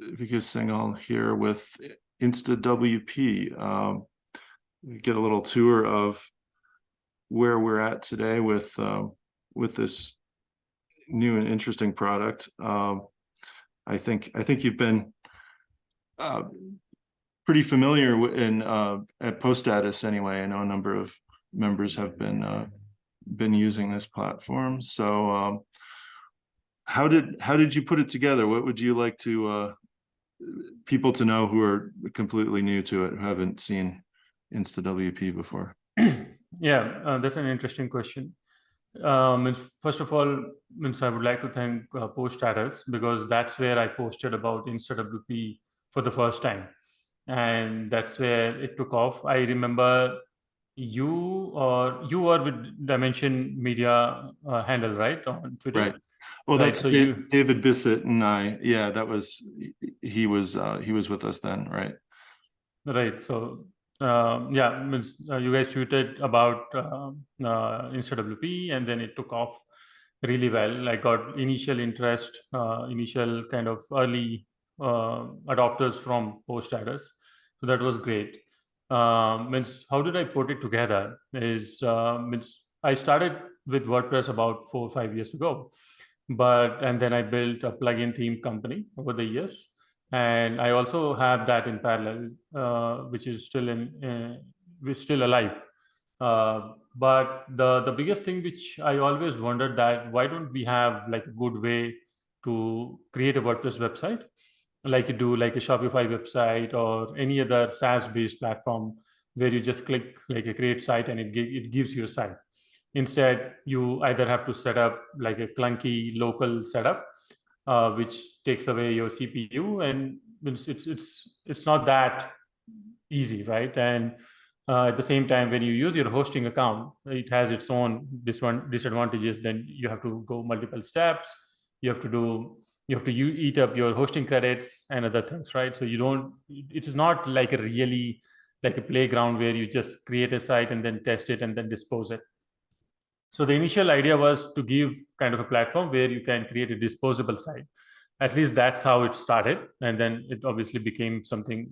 Vikas Singhal here with InstaWP. Get a little tour of where we're at today with this new and interesting product. I think you've been pretty familiar at PostStatus anyway. I know a number of members have been using this platform. So how did you put it together? What would you like to people to know who are completely new to it, who haven't seen InstaWP before? Yeah, that's an interesting question. First of all, I would like to thank PostStatus, because that's where I posted about InstaWP for the first time, and that's where it took off. I remember you were with Dimension Media handle, right, on Twitter. Right. Well, right, that's so David Bissett and I. Yeah, he was with us then, right? Right. So yeah, you guys tweeted about InstaWP, and then it took off really well. I got initial interest, initial kind of early adopters from PostStatus. So that was great. How did I put it together? I started with WordPress about 4 or 5 years ago, and then I built a plugin theme company over the years. And I also have that in parallel, which is still alive. But the biggest thing which I always wondered, that why don't we have like a good way to create a WordPress website, like you do like a Shopify website or any other SaaS based platform, where you just click like a create site and it gives you a site. Instead, you either have to set up like a clunky local setup, which takes away your CPU, and it's not that easy, right? And at the same time, when you use your hosting account, it has its own disadvantages. Then you have to go multiple steps. You have to eat up your hosting credits and other things, right? So it is not like a really like a playground where you just create a site and then test it and then dispose it. So the initial idea was to give kind of a platform where you can create a disposable site. At least that's how it started, and then it obviously became something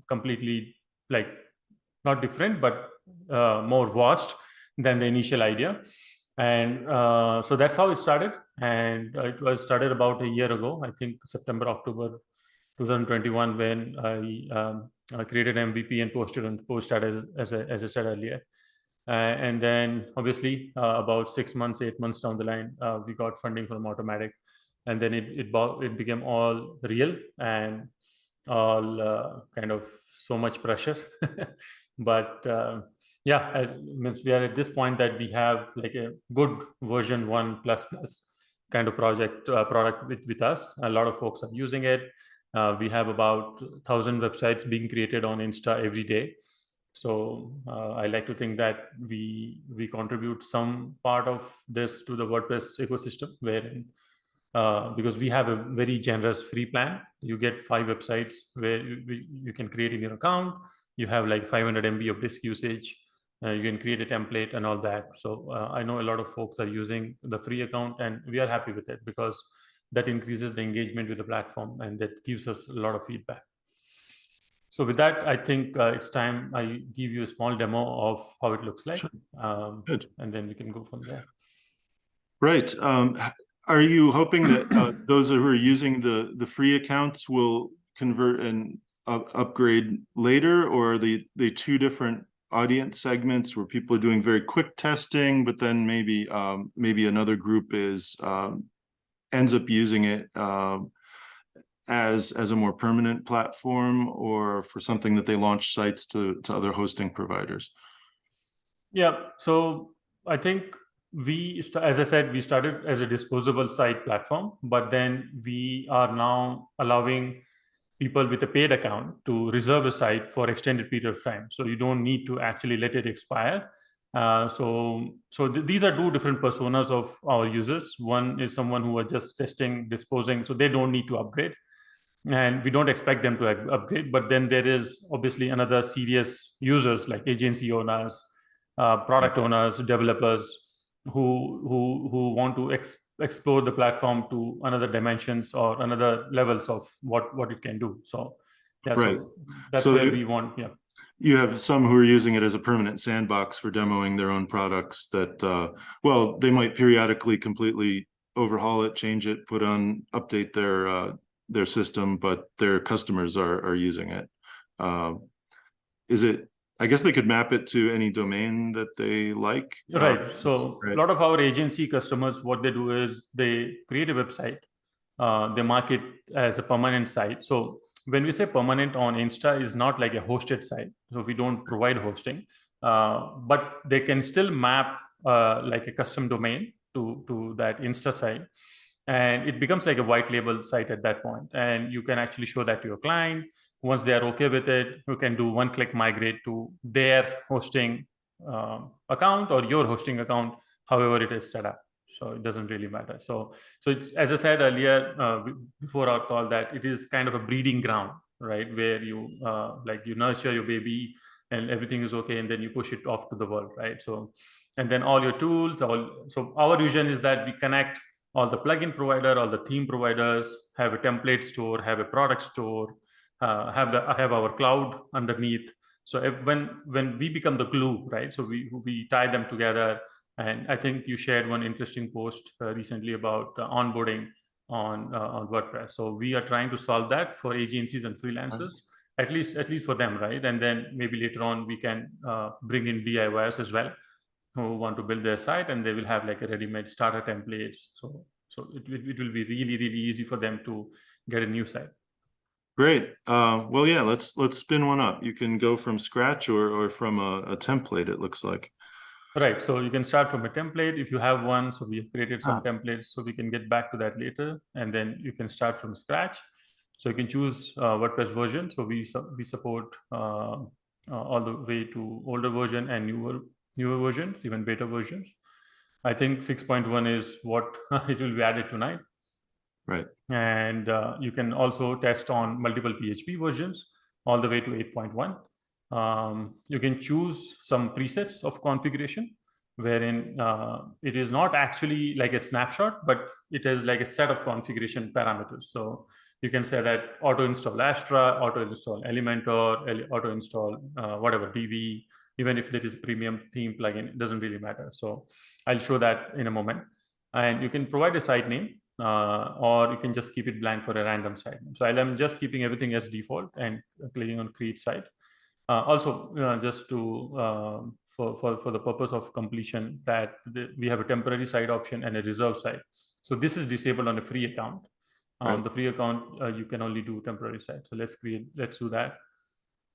completely like not different, but more vast than the initial idea. And so that's how it started, and it was started about a year ago, I think September, October 2021, when I created MVP and posted on PostStatus, as I said earlier. And then obviously about 6 months, 8 months down the line, we got funding from Automattic, and then it became all real and all kind of so much pressure. But yeah, we are at this point that we have like a good version 1++ kind of product with us. A lot of folks are using it. We have about 1,000 websites being created on Insta every day. So I like to think that we contribute some part of this to the WordPress ecosystem, wherein because we have a very generous free plan. You get 5 websites where you can create in your account. You have like 500 MB of disk usage. You can create a template and all that. So I know a lot of folks are using the free account, and we are happy with it, because that increases the engagement with the platform, and that gives us a lot of feedback. So with that, I think it's time I give you a small demo of how it looks like. Good. And then we can go from there. Right. Are you hoping that those who are using the free accounts will convert and upgrade later, or are they two different audience segments where people are doing very quick testing, but then maybe another group ends up using it as a more permanent platform, or for something that they launch sites to other hosting providers? Yeah, so I think as I said, we started as a disposable site platform, but then we are now allowing people with a paid account to reserve a site for extended period of time. So you don't need to actually let it expire. These are two different personas of our users. One is someone who are just testing, disposing, so they don't need to upgrade, and we don't expect them to upgrade. But then there is obviously another serious users, like agency owners, product owners, developers, who want to explore the platform to another dimensions or another levels of what it can do. So yeah, Right. so that's So where we want. Yeah. you have some who are using it as a permanent sandbox for demoing their own products that, well, they might periodically completely overhaul it, change it, update their system, but their customers are using it. Is it, I guess they could map it to any domain that they like. Right. So a Right. lot of our agency customers, what they do is they create a website, they mark it as a permanent site. So when we say permanent on Insta, is not like a hosted site. So we don't provide hosting, but they can still map like a custom domain to that Insta site, and it becomes like a white label site at that point. And you can actually show that to your client. Once they are okay with it, you can do one-click migrate to their hosting account or your hosting account, however it is set up. So it doesn't really matter. So it's, as I said earlier before our call, that it is kind of a breeding ground, right, where you like you nurture your baby and everything is okay, and then you push it off to the world, right? So and then all your tools, so our vision is that we connect all the plugin provider, all the theme providers, have a template store, have a product store, have our cloud underneath. So when we become the glue, right? So we tie them together. And I think you shared one interesting post recently about onboarding on WordPress. So we are trying to solve that for agencies and freelancers, at least for them, right? And then maybe later on we can bring in DIYers as well, who want to build their site, and they will have like a ready-made starter templates. So it will be really really easy for them to get a new site. Great. Well, yeah, let's spin one up. You can go from scratch or from a template, it looks like. Right. So you can start from a template if you have one. So we have created some Ah. templates, so we can get back to that later. And then you can start from scratch. So you can choose WordPress version. So we support all the way to older version and newer versions, even beta versions. I think 6.1 is what it will be added tonight. Right. And you can also test on multiple PHP versions all the way to 8.1. You can choose some presets of configuration, wherein it is not actually like a snapshot, but it is like a set of configuration parameters. So you can say that auto install Astra, auto install Elementor, auto install whatever DV, even if it is a premium theme plugin, it doesn't really matter. So I'll show that in a moment. And you can provide a site name, or you can just keep it blank for a random site name. So I'm just keeping everything as default and clicking on create site. Also, just to for the purpose of completion, that we have a temporary site option and a reserve site. So this is disabled on a free account. On Right. the free account, you can only do temporary site. So let's do that.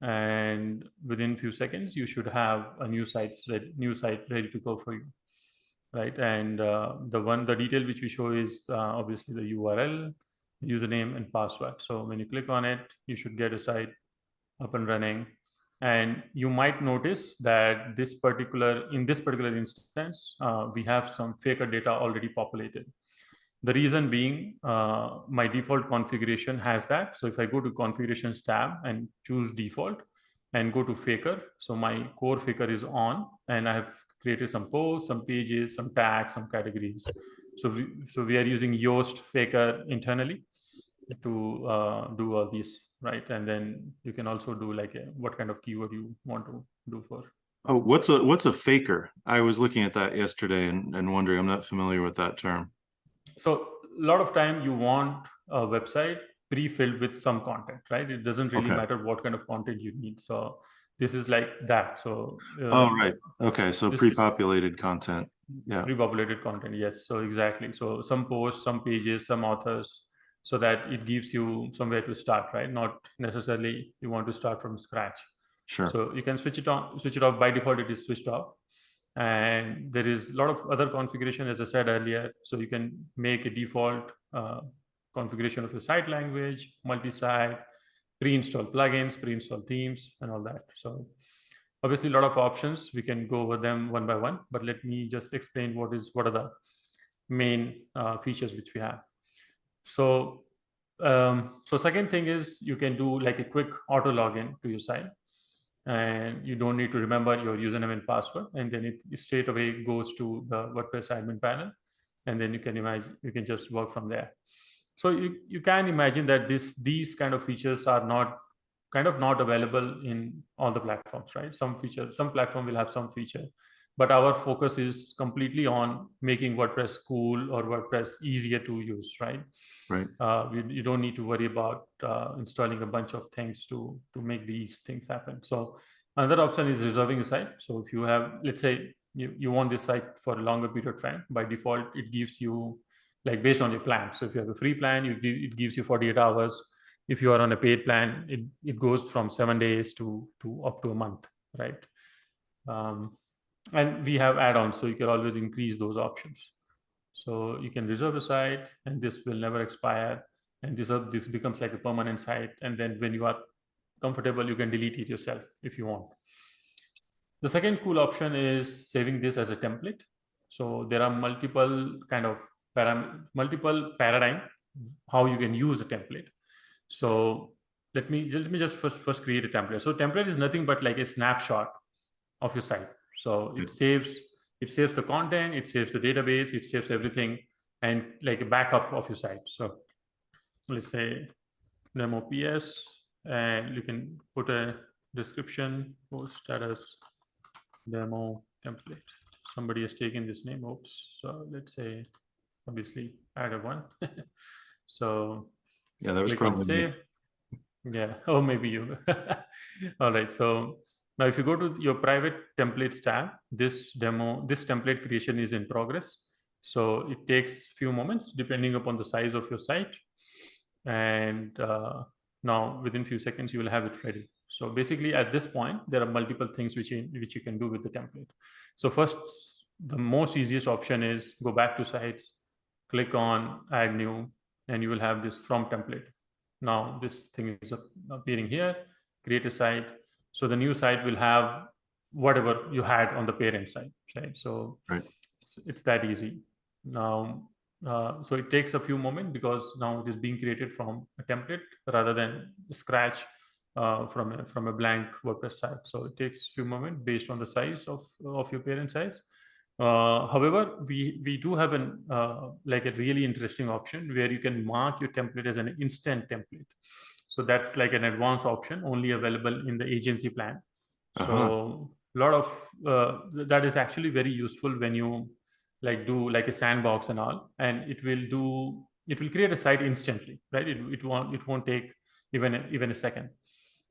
And within a few seconds, you should have a new site ready to go for you. Right, and the detail which we show is obviously the URL, username, and password. So when you click on it, you should get a site up and running. And you might notice that in this particular instance, we have some faker data already populated. The reason being, my default configuration has that. So if I go to configurations tab and choose default and go to faker, so my core faker is on, and I have created some posts, some pages, some tags, some categories. So we are using Yoast faker internally to do all these, right? And then you can also do like what kind of keyword you want to do for. Oh, what's a faker? I was looking at that yesterday and wondering, I'm not familiar with that term. So a lot of time you want a website pre-filled with some content, right? It doesn't really Okay. matter what kind of content you need. So this is like that. So Oh, right. Okay. So this is pre-populated content. Yeah. pre-populated content. Yes. So exactly. So some posts, some pages, some authors, so that it gives you somewhere to start, right? Not necessarily you want to start from scratch. Sure. So you can switch it on, switch it off. By default, it is switched off. And there is a lot of other configuration, as I said earlier. So you can make a default configuration of your site language, multi-site, pre-install plugins, pre-install themes, and all that. So obviously a lot of options. We can go over them one by one, but let me just explain what are the main features which we have. So so second thing is you can do like a quick auto login to your site, and you don't need to remember your username and password, and then it straight away goes to the WordPress admin panel, and then you can imagine you can just work from there. So you can imagine that these kind of features are not available in all the platforms, right? Some platform will have some feature, but our focus is completely on making WordPress cool or WordPress easier to use, right? Right. You don't need to worry about installing a bunch of things to make these things happen. So another option is reserving a site. So if you have, let's say you want this site for a longer period of time, by default it gives you, like, based on your plan. So if you have a free plan, it gives you 48 hours. If you are on a paid plan, it goes from 7 days to up to a month, right? And we have add-ons, so you can always increase those options. So you can reserve a site, and this will never expire, and this becomes like a permanent site. And then when you are comfortable, you can delete it yourself if you want. The second cool option is saving this as a template. So there are multiple paradigm how you can use a template. So let me just first create a template. So template is nothing but like a snapshot of your site. So it saves the content, it saves the database, it saves everything, and like a backup of your site. So let's say demo PS, and you can put a description, post status, demo template. Somebody has taken this name. Oops. So let's say, obviously, add a one. So Yeah, that was click on probably me. save. Yeah. Oh, maybe you. All right. So now if you go to your private templates tab, this template creation is in progress. So it takes few moments depending upon the size of your site. And now within few seconds, you will have it ready. So basically at this point, there are multiple things which you can do with the template. So first, the most easiest option is go back to sites, click on add new, and you will have this from template. Now this thing is appearing here, create a site. So the new site will have whatever you had on the parent site, right? So Right. it's that easy. Now, so it takes a few moments because now it is being created from a template rather than scratch from a blank WordPress site. So it takes a few moments based on the size of your parent size. However, we do have an like a really interesting option where you can mark your template as an instant template. So that's like an advanced option only available in the agency plan. So a lot of that is actually very useful when you like do like a sandbox and all, and it will create a site instantly, right? It won't take even a second.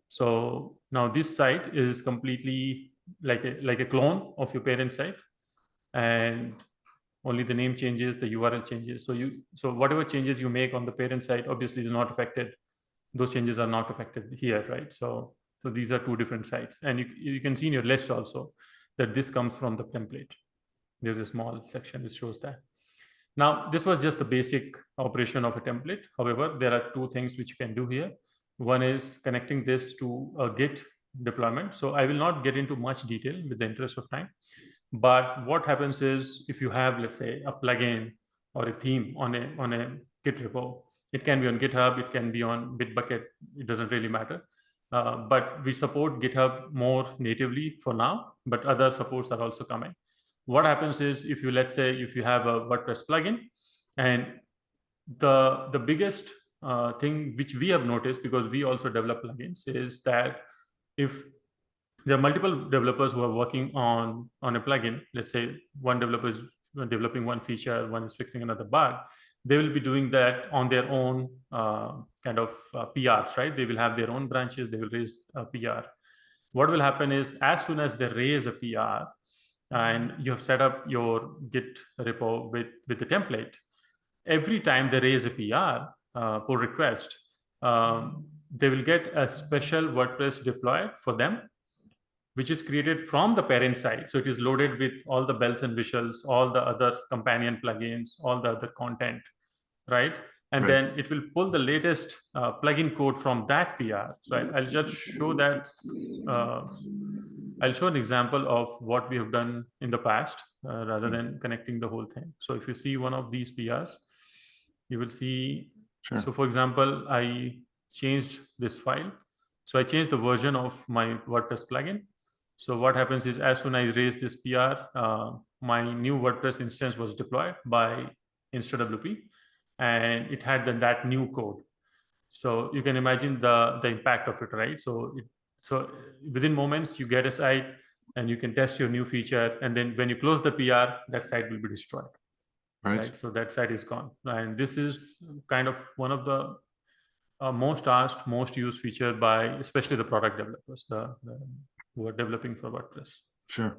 So now this site is completely like a clone of your parent site, and only the name changes, the URL changes. So whatever changes you make on the parent site obviously is not affected. Those changes are not affected here, right? So these are two different sites, and you can see in your list also that this comes from the template. There's a small section which shows that. Now, this was just the basic operation of a template. However, there are two things which you can do here. One is connecting this to a Git deployment. So I will not get into much detail with the interest of time. But what happens is if you have, let's say, a plugin or a theme on a Git repo, it can be on GitHub, it can be on Bitbucket, it doesn't really matter. But we support GitHub more natively for now, but other supports are also coming. What happens is if you, let's say, if you have a WordPress plugin, and the biggest thing which we have noticed, because we also develop plugins, is that if there are multiple developers who are working on a plugin, let's say one developer is developing one feature, one is fixing another bug, they will be doing that on their own PRs, right? They will have their own branches, they will raise a PR. What will happen is as soon as they raise a PR and you have set up your Git repo with the template, every time they raise a PR pull request, they will get a special WordPress deployed for them, which is created from the parent side. So it is loaded with all the bells and whistles, all the other companion plugins, all the other content, right? And then it will pull the latest plugin code from that PR. So I'll just show that. I'll show an example of what we have done in the past rather than connecting the whole thing. So if you see one of these PRs, you will see. Sure. So for example, I changed this file. So I changed the version of my WordPress plugin. So what happens is as soon as I raise this PR, my new WordPress instance was deployed by InstaWP, and it had that new code. So you can imagine the impact of it, right? So within moments you get a site and you can test your new feature, and then when you close the PR, that site will be destroyed, right? So that site is gone, and this is kind of one of the most asked, most used feature by especially the product developers, who are developing for WordPress. Sure.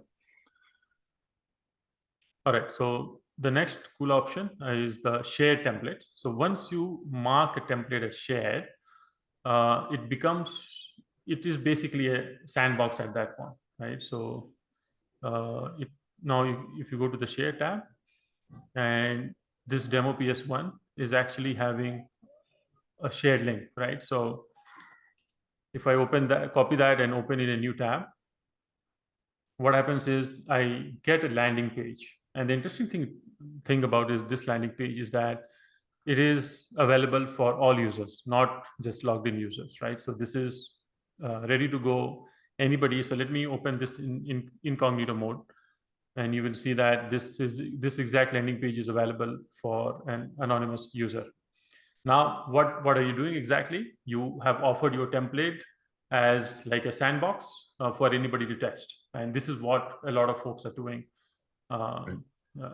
All right, so the next cool option is the share template. So once you mark a template as shared, it is basically a sandbox at that point, right? So if you go to the share tab, and this demo PS1 is actually having a shared link, right? So if I copy that and open in a new tab, what happens is I get a landing page. And the interesting thing about this landing page is that it is available for all users, not just logged in users, right? So this is ready to go anybody. So let me open this in incognito mode, and you will see that this exact landing page is available for an anonymous user. Now, what are you doing exactly? You have offered your template as like a sandbox for anybody to test, and this is what a lot of folks are doing,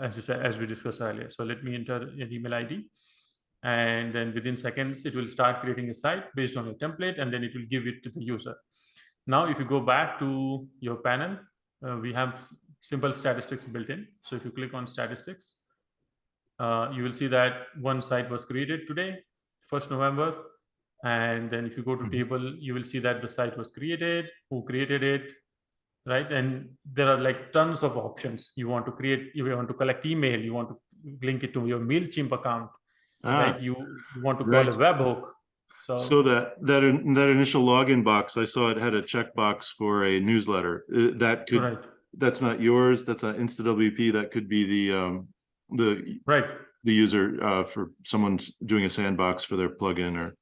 as you said, as we discussed earlier. So let me enter an email ID, and then within seconds it will start creating a site based on your template, and then it will give it to the user. Now, if you go back to your panel, we have simple statistics built in. So if you click on statistics, you will see that one site was created today, 1st November. And then if you go to table, you will see that the site was created, who created it, right? And there are like tons of options. You want to create, you want to collect email, you want to link it to your MailChimp account, right? You want to call a webhook. So that initial login box, I saw it had a checkbox for a newsletter. That's not yours. That's not InstaWP. That could be the user for someone's doing a sandbox for their plugin or.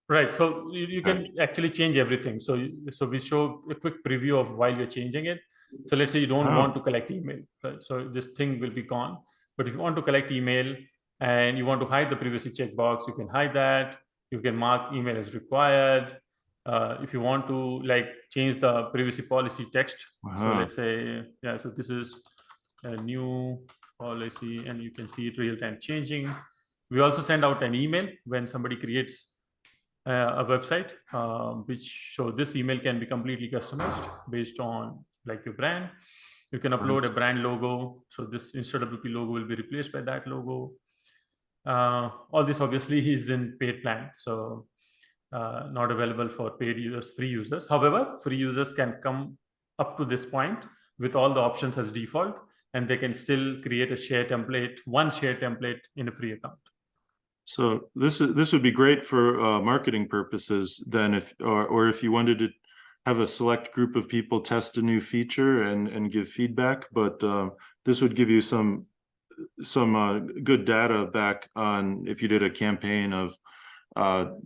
Right. So you can actually change everything. So we show a quick preview of while you're changing it. So let's say you don't want to collect email, right? So this thing will be gone. But if you want to collect email and you want to hide the privacy checkbox, you can hide that. You can mark email as required. If you want to like change the privacy policy text. So let's say, so this is a new policy, and you can see it real time changing. We also send out an email when somebody creates a website, so this email can be completely customized based on like your brand. You can upload a brand logo. So this InstaWP logo will be replaced by that logo. All this obviously is in paid plan. So not available for paid users, free users. However, free users can come up to this point with all the options as default, and they can still create a share template, one share template in a free account. So this would be great for marketing purposes then, if you wanted to have a select group of people test a new feature and give feedback, but this would give you some good data back on if you did a campaign of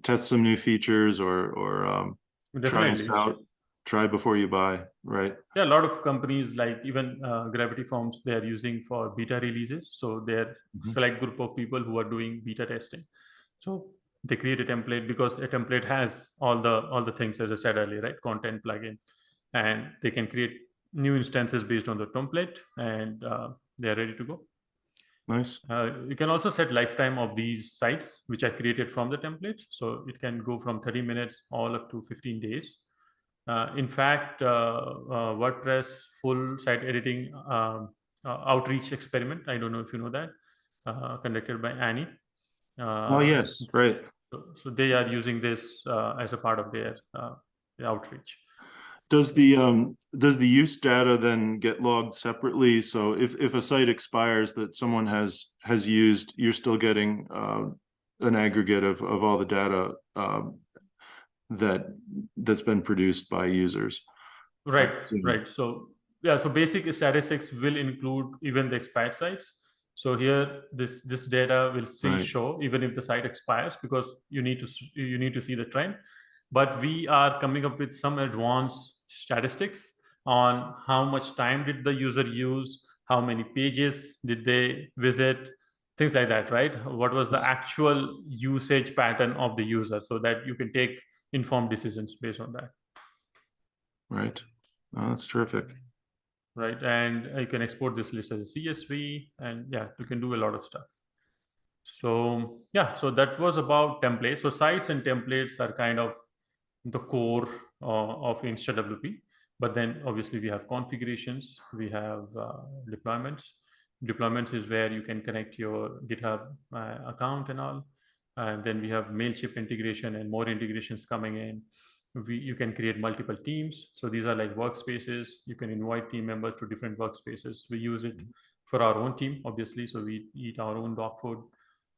test some new features or try this out, try before you buy, right? Yeah, a lot of companies like even Gravity Forms, they are using for beta releases. So they're select group of people who are doing beta testing. So they create a template because a template has all the things, as I said earlier, right? Content, plugin, and they can create new instances based on the template, and they are ready to go. Nice. You can also set lifetime of these sites, which are created from the template. So it can go from 30 minutes all up to 15 days. In fact, WordPress full site editing outreach experiment, I don't know if you know that, conducted by Annie. Oh, yes, right. So they are using this as a part of their outreach. Does the use data then get logged separately? So if a site expires that someone has used, you're still getting an aggregate of all the data that's been produced by users. Right. So yeah, so basic statistics will include even the expired sites. So here, this data will still show even if the site expires, because you need to see the trend. But we are coming up with some advanced statistics on how much time did the user use, how many pages did they visit, things like that, right? What was the actual usage pattern of the user, so that you can take informed decisions based on that. Right. Oh, that's terrific. Right, and you can export this list as a CSV, and yeah, you can do a lot of stuff. So yeah, so that was about templates. So sites and templates are kind of the core of InstaWP. But then obviously we have configurations, we have deployments. Deployments is where you can connect your GitHub account and all. And then we have Mailchimp integration and more integrations coming in. You can create multiple teams. So these are like workspaces. You can invite team members to different workspaces. We use it for our own team, obviously. So we eat our own dog food.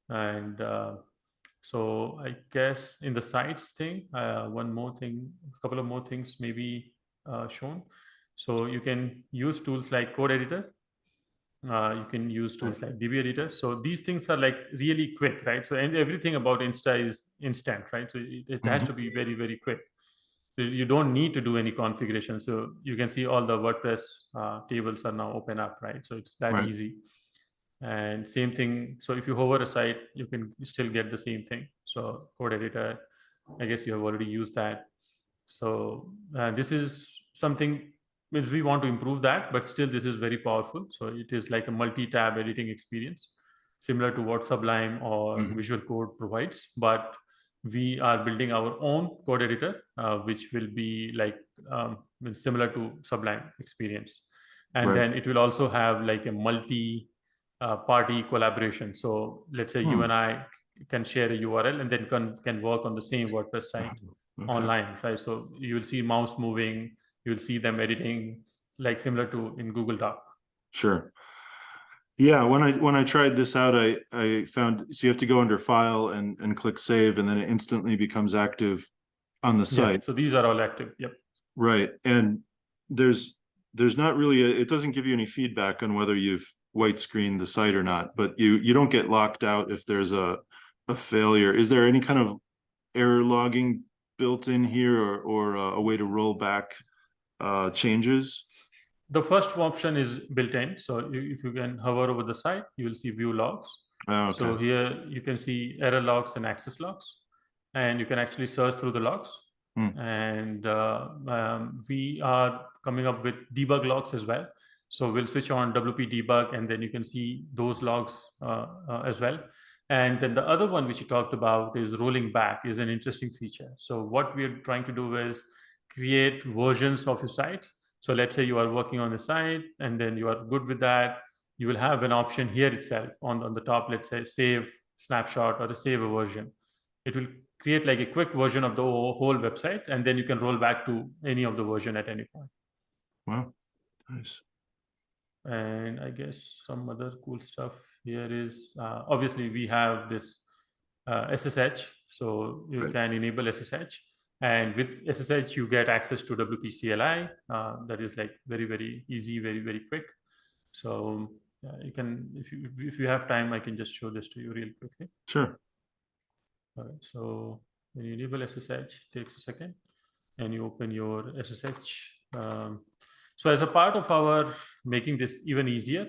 And so I guess in the sites thing, one more thing, a couple of more things maybe shown. So you can use tools like code editor. You can use tools like DB editor. So these things are like really quick, right? So and everything about Insta is instant, right? So it has to be very, very quick. So you don't need to do any configuration. So you can see all the WordPress tables are now open up, right? So it's that easy. And same thing, so if you hover a site, you can still get the same thing. So code editor, I guess you have already used that. So this is something which we want to improve that, but still this is very powerful. So it is like a multi-tab editing experience, similar to what Sublime or Visual Code provides, but we are building our own code editor, which will be like similar to Sublime experience. And then it will also have like a multi party collaboration. So let's say you and I can share a URL and then can work on the same WordPress site online, right? So you will see mouse moving, you will see them editing, like similar to in Google Doc. Sure. Yeah, when I tried this out, I found, so you have to go under File and click Save, and then it instantly becomes active on the site. Yeah, so these are all active. Yep. Right, and there's not really it doesn't give you any feedback on whether you've white screened the site or not, but you don't get locked out if there's a failure. Is there any kind of error logging built in here, or a way to roll back changes? The first option is built in. So if you can hover over the site, you will see view logs. Oh, okay. So here you can see error logs and access logs, and you can actually search through the logs. And we are coming up with debug logs as well. So we'll switch on WP debug, and then you can see those logs as well. And then the other one which you talked about is rolling back, is an interesting feature. So what we're trying to do is create versions of your site. So let's say you are working on the site and then you are good with that. You will have an option here itself on the top, let's say save snapshot or a save a version. It will create like a quick version of the whole website, and then you can roll back to any of the version at any point. Wow, nice. And I guess some other cool stuff here is obviously we have this SSH. So you can enable SSH. And with SSH, you get access to WP CLI. That is like very, very easy, very, very quick. So you can, if you have time, I can just show this to you real quickly. Sure. All right. So when you enable SSH, it takes a second, and you open your SSH. So as a part of our making this even easier,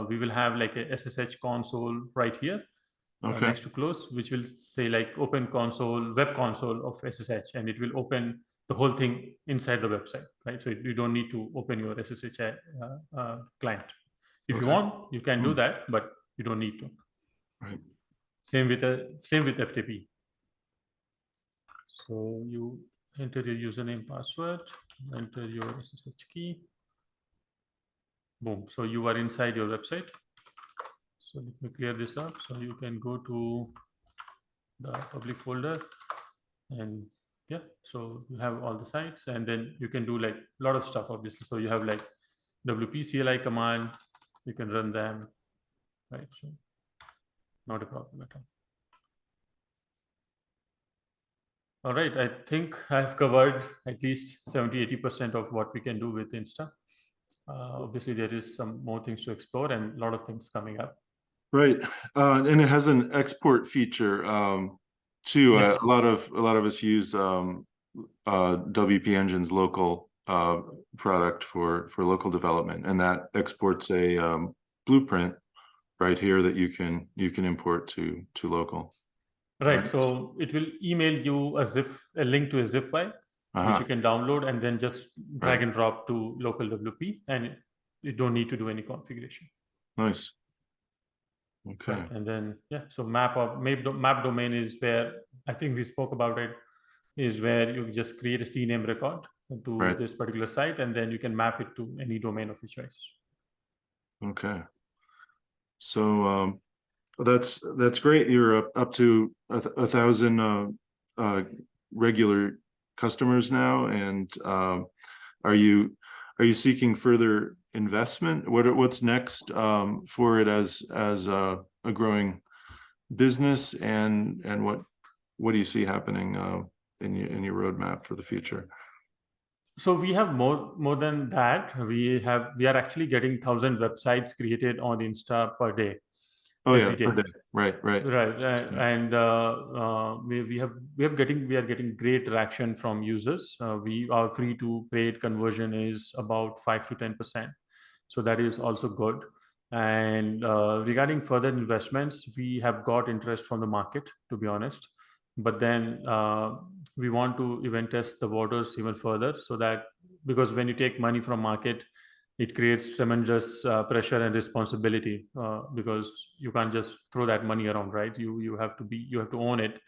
we will have like a SSH console right here. Next to close, which will say like open console, web console of SSH, and it will open the whole thing inside the website, right? So you don't need to open your SSH client. If you want, you can do that, but you don't need to. Right. Same with FTP. So you enter your username, password, enter your SSH key. Boom. So you are inside your website. So let me clear this up. So you can go to the public folder, and yeah, so you have all the sites, and then you can do like a lot of stuff, obviously. So you have like WP CLI command, you can run them, right? So not a problem at all. All right, I think I've covered at least 70-80% of what we can do with Insta. Obviously, there is some more things to explore and a lot of things coming up. Right, and it has an export feature too. Yeah. A lot of us use WP Engine's local product for local development, and that exports a blueprint right here that you can import to local. Right. So it will email you a link to a zip file, which you can download and then just drag Right. and drop to local WP, and you don't need to do any configuration. Nice. Okay. Right. And then, yeah, so map domain is where I think we spoke about it, is where you just create a CNAME record to Right. this particular site, and then you can map it to any domain of your choice. Okay. So that's great. You're up to 1,000 regular customers now, and are you seeking further investment? What's next for it as a growing business, and what do you see happening in your roadmap for the future? So we have more than that. We are actually getting 1,000 websites created on Insta per day, Oh yeah, every day. per day. Right. Right, and we are getting great traction from users. Our free to paid conversion is about 5 to 10%, so that is also good. And regarding further investments, we have got interest from the market, to be honest. But then we want to event test the waters even further, so that, because when you take money from market, it creates tremendous pressure and responsibility, because you can't just throw that money around, right? You have to own it.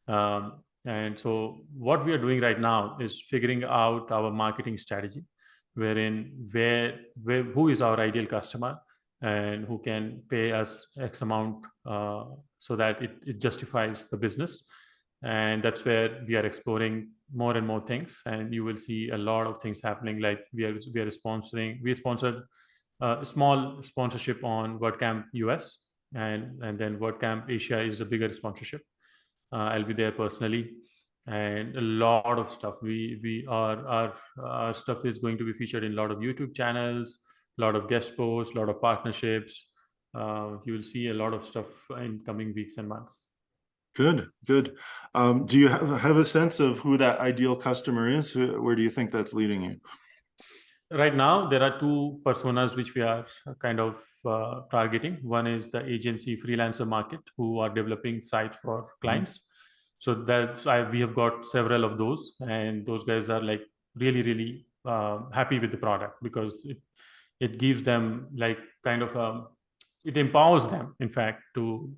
And so what we are doing right now is figuring out our marketing strategy, wherein where who is our ideal customer and who can pay us X amount, so that it justifies the business. And that's where we are exploring more and more things, and you will see a lot of things happening. Like we sponsored a small sponsorship on WordCamp US, and then WordCamp Asia is a bigger sponsorship. I'll be there personally, and a lot of stuff. Our stuff is going to be featured in a lot of YouTube channels, a lot of guest posts, a lot of partnerships. You will see a lot of stuff in coming weeks and months. Good. Do you have a sense of who that ideal customer is? Where do you think that's leading you? Right now, there are two personas which we are kind of targeting. One is the agency freelancer market, who are developing sites for clients. So we have got several of those, and those guys are like really happy with the product, because it gives them like kind of it empowers them, in fact, to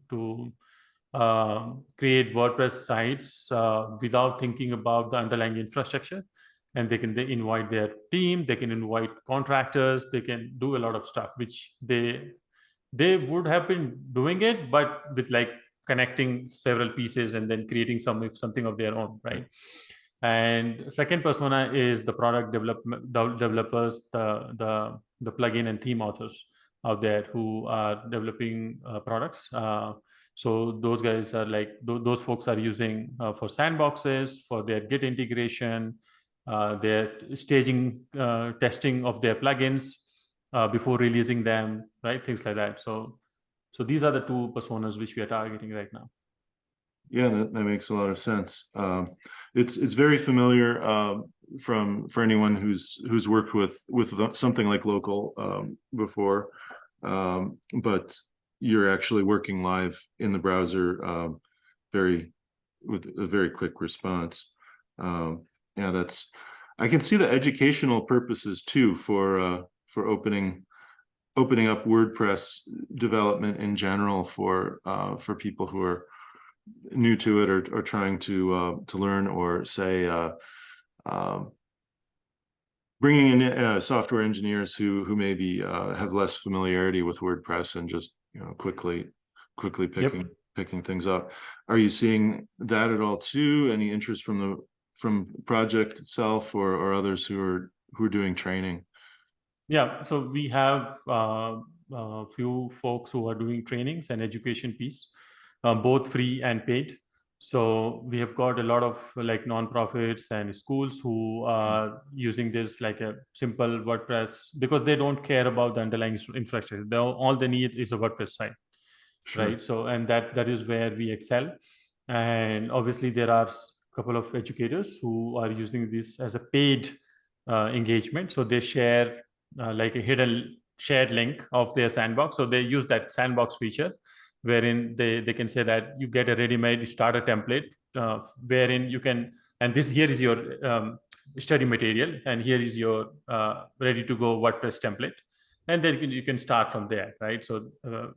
create WordPress sites without thinking about the underlying infrastructure. And they invite their team, they can invite contractors, they can do a lot of stuff which they would have been doing it, but with like connecting several pieces and then creating something of their own, right? And second persona is the developers, the plugin and theme authors out there who are developing products. So those guys are like those folks are using for sandboxes, for their Git integration, their staging, testing of their plugins before releasing them, right? Things like that. So these are the two personas which we are targeting right now. Yeah, that makes a lot of sense. It's very familiar for anyone who's worked with something like local before, but you're actually working live in the browser with a very quick response. Yeah, I can see the educational purposes too for opening up WordPress development in general for people who are new to it or trying to learn, or say bringing in software engineers who maybe have less familiarity with WordPress and just quickly picking things up. Are you seeing that at all too? Any interest from project itself or others who are doing training? Yeah, so we have a few folks who are doing trainings and education piece, both free and paid. So we have got a lot of like nonprofits and schools who are using this like a simple WordPress, because they don't care about the underlying infrastructure. All they need is a WordPress site, Sure. right? So, and that is where we excel. And obviously there are a couple of educators who are using this as a paid engagement. So they share like a hidden shared link of their sandbox. So they use that sandbox feature, wherein they can say that you get a ready-made starter template, wherein you can, and this here is your study material, and here is your ready-to-go WordPress template, and then you can start from there, right? So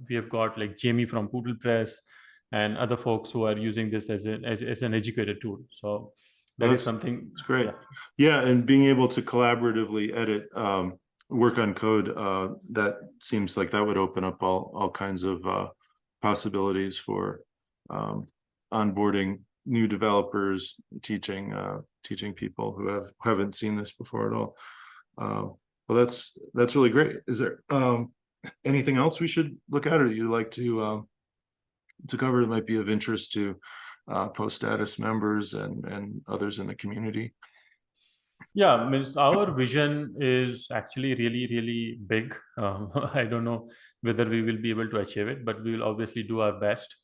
we have got like Jamie from Poodlepress and other folks who are using this as an educated tool. So that is something. It's great. Yeah. Yeah, and being able to collaboratively edit, work on code, that seems like that would open up all kinds of possibilities for onboarding new developers, teaching people who haven't seen this before at all. Well, that's really great. Is there anything else we should look at, or you'd like to cover that might be of interest to post status members and others in the community? Yeah, means our vision is actually really, really big. I don't know whether we will be able to achieve it, but we will obviously do our best.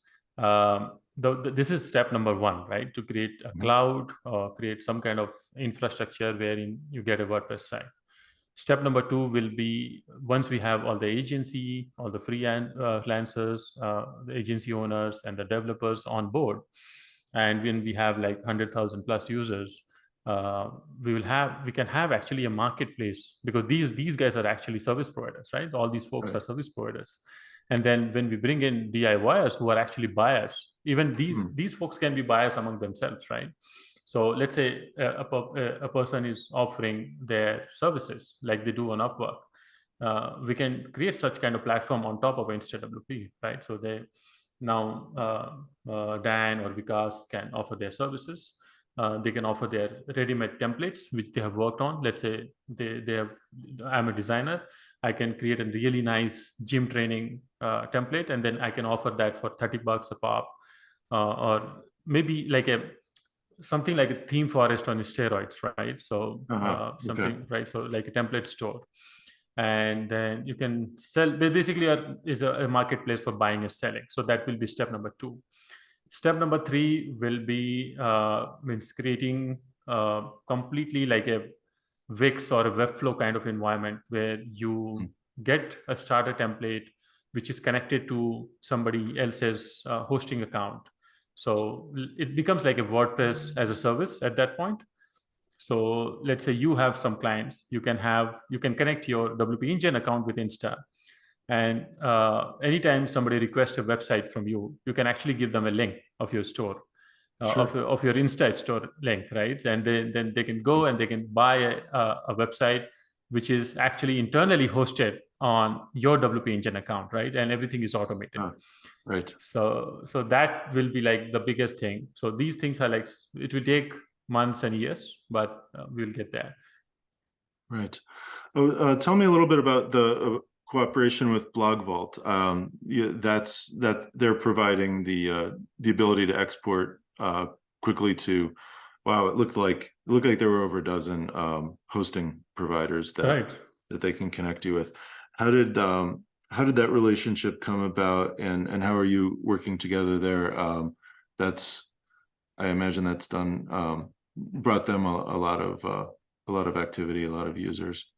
This is step number one, right? To create a cloud or create some kind of infrastructure wherein you get a WordPress site. Step number two will be, once we have all the agency, all the freelancers, the agency owners, and the developers on board, and when we have like 100,000 plus users, we can have actually a marketplace, because these guys are actually service providers, right? All these folks are service providers. And then when we bring in DIYers who are actually buyers, even these folks can be buyers among themselves, right? So let's say a person is offering their services like they do on Upwork. We can create such kind of platform on top of InstaWP, right? So they now Dan or Vikas can offer their services. They can offer their ready-made templates which they have worked on. Let's say they have, I'm a designer, I can create a really nice gym training template, and then I can offer that for $30 a pop, or maybe like something like a theme forest on steroids, right? So something, right? So like a template store, and then you can sell. Basically, is a marketplace for buying and selling. So that will be step number two. Step number three will be means creating completely like a Wix or a Webflow kind of environment where you get a starter template which is connected to somebody else's hosting account. So it becomes like a WordPress as a service at that point. So let's say you have some clients, you can connect your WP Engine account with Insta, and anytime somebody requests a website from you, you can actually give them a link of your store, of your Insta store link, right? And then they can go and they can buy a website which is actually internally hosted on your WP Engine account, right? And everything is automated. Right. So that will be like the biggest thing. So these things are like, it will take months and years, but we'll get there. Right. Oh, tell me a little bit about the cooperation with BlogVault. That they're providing the ability to export quickly to. Wow, it looked like there were over a dozen hosting providers that they can connect you with. How did that relationship come about, and how are you working together there? I imagine that's brought them a lot of activity, a lot of users.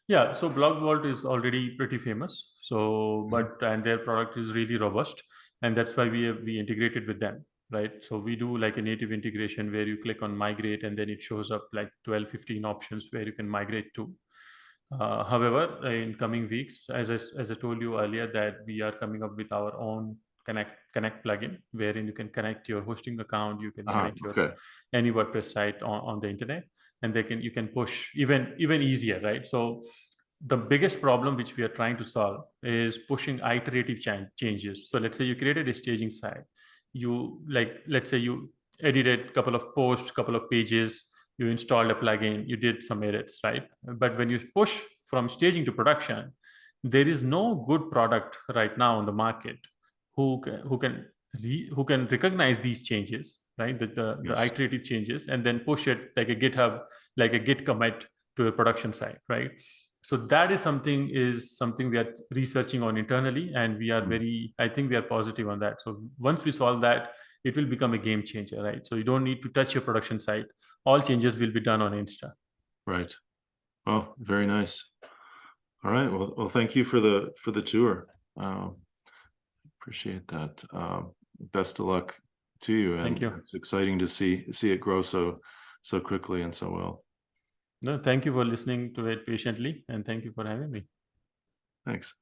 Yeah, so BlogVault is already pretty famous. So, and their product is really robust, and that's why we integrated with them, right? So we do like a native integration where you click on migrate, and then it shows up like 12, 15 options where you can migrate to. However, in coming weeks, as I told you earlier, that we are coming up with our own connect plugin, wherein you can connect your hosting account, you can connect your any WordPress site on the internet, and you can push even easier, right? So the biggest problem which we are trying to solve is pushing iterative changes. So let's say you created a staging site, let's say you edited a couple of posts, couple of pages, you installed a plugin, you did some edits, right? But when you push from staging to production, there is no good product right now on the market who can recognize these changes, right? The iterative changes, and then push it like a GitHub, like a Git commit to a production site, right? So that is something we are researching on internally, and we are I think we are positive on that. So once we solve that, it will become a game changer, right? So you don't need to touch your production site. All changes will be done on Insta. Right. Oh, very nice. All right. Well, thank you for the tour. Appreciate that. Best of luck to you. Thank And you. it's exciting to see it grow so quickly and so well. No, thank you for listening to it patiently, and thank you for having me. Thanks.